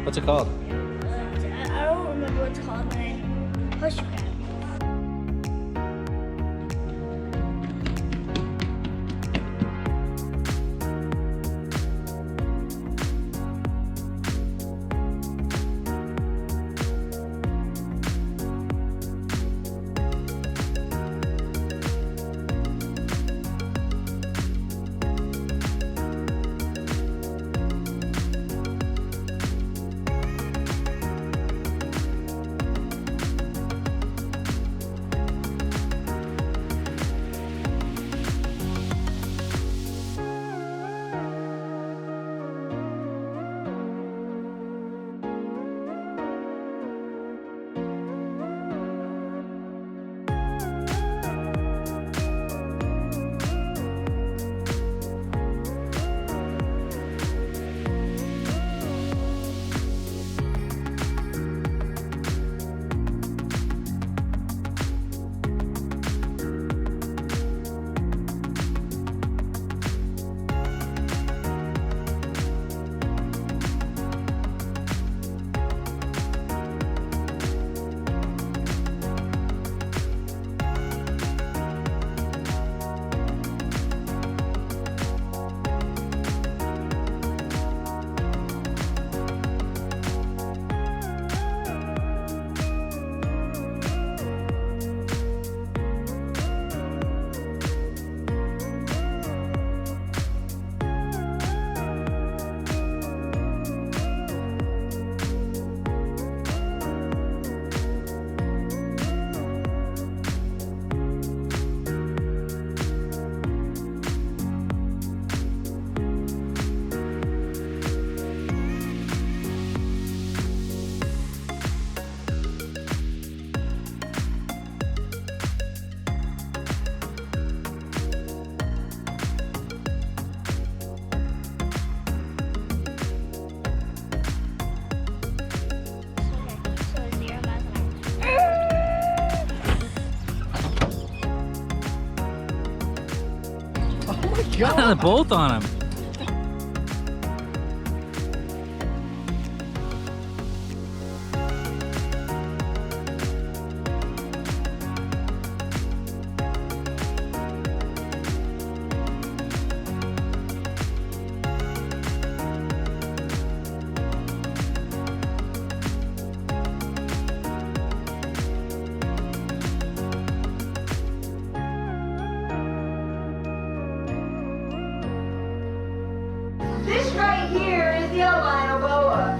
What's it called? I don't remember what it's called, but horseshoe crab. Got both on him. This right here is the albino boa.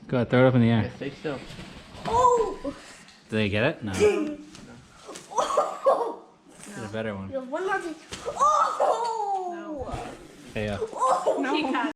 Go ahead, throw it up in the air. Stay still. Oh! Did they get it? No. Oh! Get a better one. You have one more thing. Oh! Hey, Oh! She got